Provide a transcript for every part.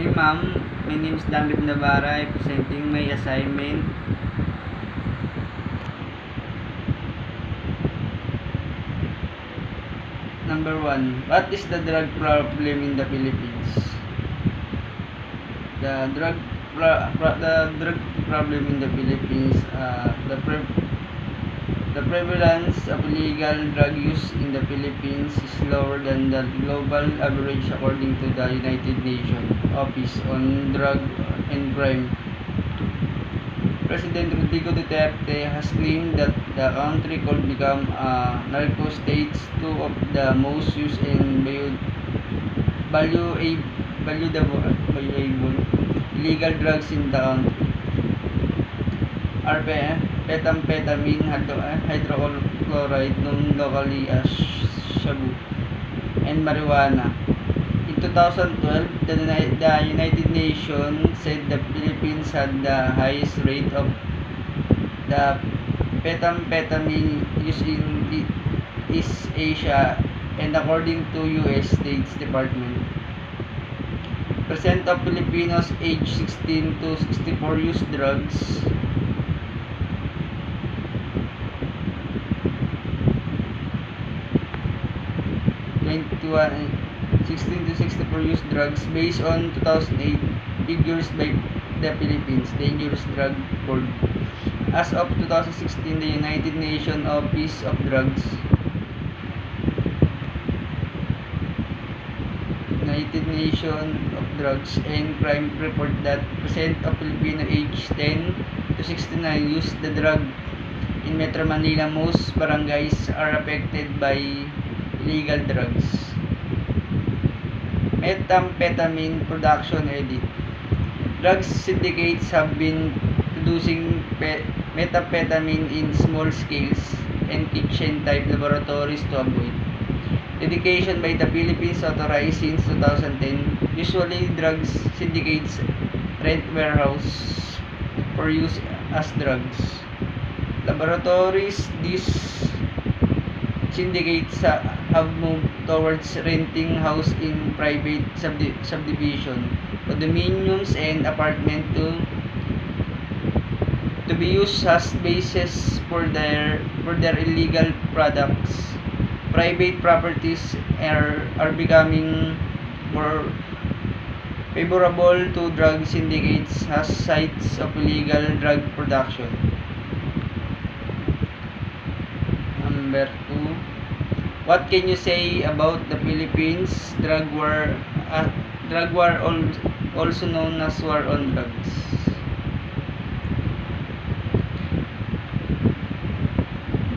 Hey ma'am, my name is Damib Navara. I'm presenting my assignment. Number 1. What is the drug problem in the Philippines? The drug problem in the Philippines, the prevalence of illegal drug use in the Philippines is lower than the global average according to the United Nations Office on Drug and Crime. President Rodrigo Duterte has claimed that the country could become a narco state. Two of the most used and valuable illegal drugs in the country are methamphetamine, hydrochloride, known locally as shabu, and marijuana. In 2012, the United Nations said the Philippines had the highest rate of the methamphetamine use in East Asia, and according to U.S. State Department, percent of Filipinos aged 16 to 64 use drugs. 16 to 64 use drugs based on 2008 figures by the Philippines Dangerous Drug Board. As of 2016, the United Nations Office of Drugs and Crime report that percent of Filipino aged 10 to 69 use the drug. In Metro Manila, most barangays are affected by illegal drugs. Methamphetamine production edit. Drug syndicates have been producing methamphetamine in small scales and kitchen-type laboratories to avoid dedication by the Philippines authorized since 2010. Usually, drug syndicates rent warehouse for use as drugs laboratories. These syndicates have moved towards renting house in private subdivision, condominiums, and apartment to be used as bases for their illegal products. Private properties are becoming more favorable to drug syndicates as sites of illegal drug production. Number 2. What can you say about the Philippines drug war? Also known as war on drugs.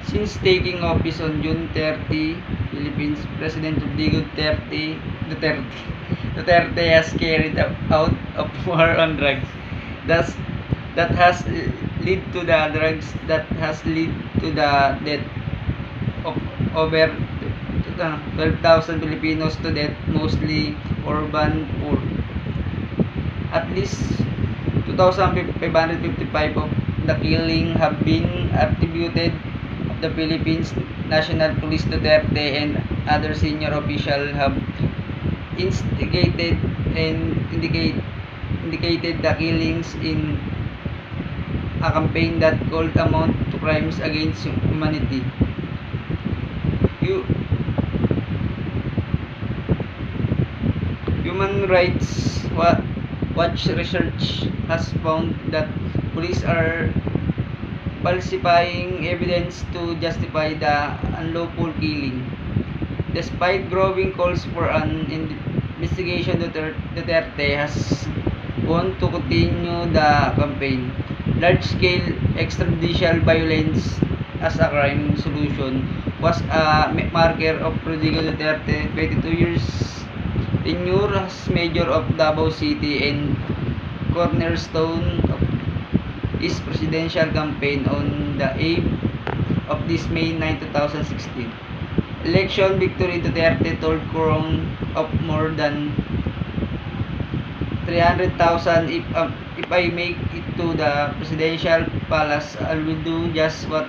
Since taking office on June 30, Philippines President Rodrigo Duterte has carried out a war on drugs. That has led to the death of over 12,000 Filipinos to death, mostly urban poor. At least 2,555 of the killing have been attributed of the Philippines National Police. Duterte and other senior officials have instigated and indicated the killings in a campaign that called amount to crimes against humanity. Human Rights Watch research has found that police are falsifying evidence to justify the unlawful killing. Despite growing calls for an investigation, Duterte has gone to continue the campaign. Large-scale extrajudicial violence as a crime solution was a marker of Rodrigo Duterte 22 years tenure as mayor of Davao City and cornerstone of his presidential campaign. On the eve of this May 9, 2016 election victory, Duterte told crowd of more than 300,000, if I make it to the presidential palace, I will do just what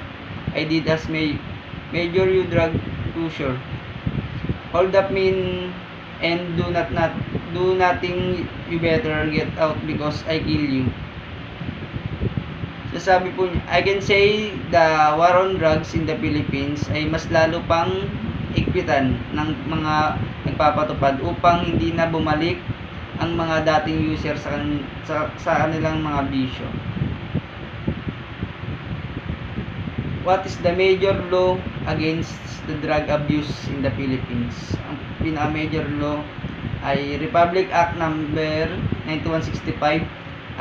I did as major you drug pusher. Hold up me and do do nothing, you better get out because I kill you. Sasabi po niya, I can say the war on drugs in the Philippines ay mas lalo pang ikpitan ng mga nagpapatupad upang hindi na bumalik ang mga dating user sa kanilang mga bisyo. What is the major law against the drug abuse in the Philippines? Ang pinaka-major law ay Republic Act number 9165.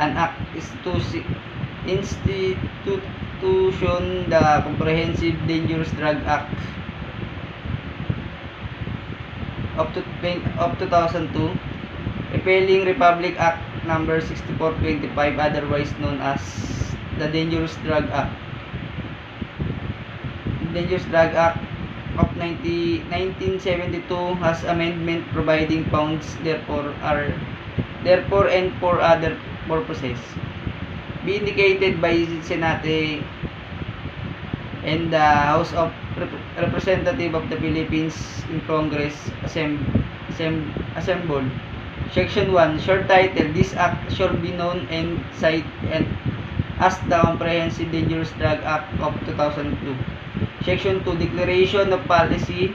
An act is to institution the Comprehensive Dangerous Drug Act of 2002, repealing Republic Act number 6425, otherwise known as the Dangerous Drug Act. The Dangerous Drug Act of 1972 has amendment providing funds therefore and for other purposes be indicated by Senate and the House of Representatives of the Philippines in Congress assembled. Section 1, short title, this act shall be known and cited as the Comprehensive Dangerous Drug Act of 2002. Section 2, declaration of policy.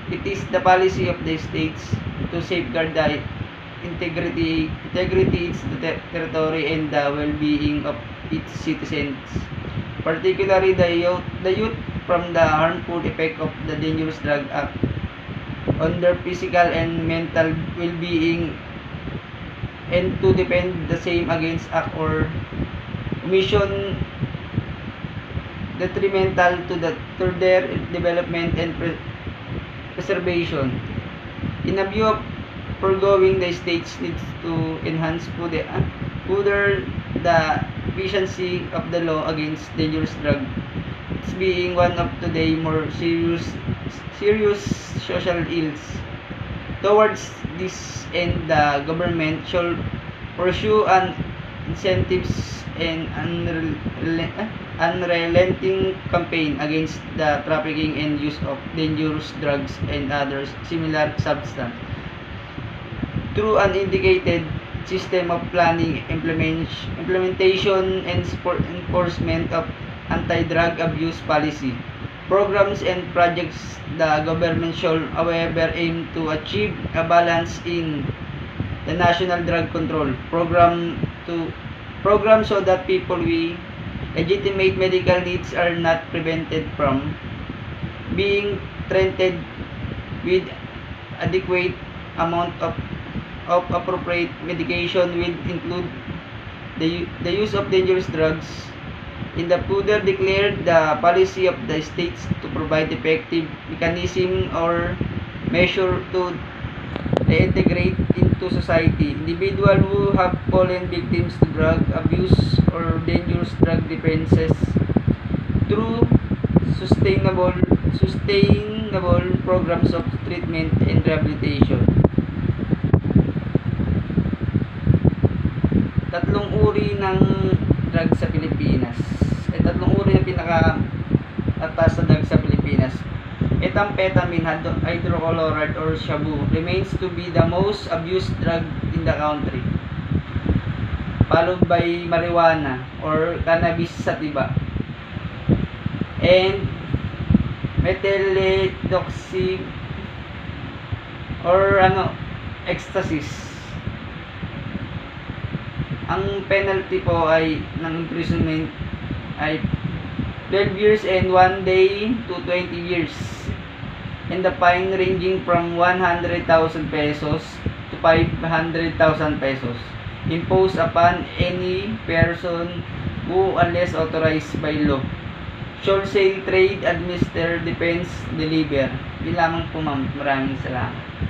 It is the policy of the states to safeguard the integrity its territory and the well-being of its citizens, particularly the youth from the harmful effect of the Dangerous Drug Act on their physical and mental well-being, and to defend the same against act or omission detrimental to their development and preservation. In a view of foregoing, the states needs to enhance further the efficiency of the law against dangerous drugs, it's being one of today more serious social ills. Towards this end, the government shall pursue an incentives and unrelenting campaign against the trafficking and use of dangerous drugs and other similar substances through an indicated system of planning, implementation, and enforcement of anti-drug abuse policy. Programs and projects. The government shall, however, aim to achieve a balance in the national drug control program so that people with legitimate medical needs are not prevented from being treated with adequate amount of appropriate medication will include the use of dangerous drugs. In the further declared the policy of the states to provide effective mechanism or measure to reintegrate into society individuals who have fallen victims to drug abuse or dangerous drug dependencies through sustainable programs of treatment and rehabilitation. Tatlong uri ng drugs sa Pilipinas. Tatlong uri ng pinaka-atas na drugs sa Pilipinas. Methamphetamine, hydrochloride or shabu remains to be the most abused drug in the country, followed by marijuana or cannabis sativa and methylodoxy or ecstasies. Ang penalty po ay ng imprisonment ay 12 years and 1 day to 20 years, and the fine ranging from 100,000 pesos to 500,000 pesos imposed upon any person who, unless authorized by law, shall sell, trade, administer, dispense, deliver. Yun lamang po, ma'am. Maraming salamat.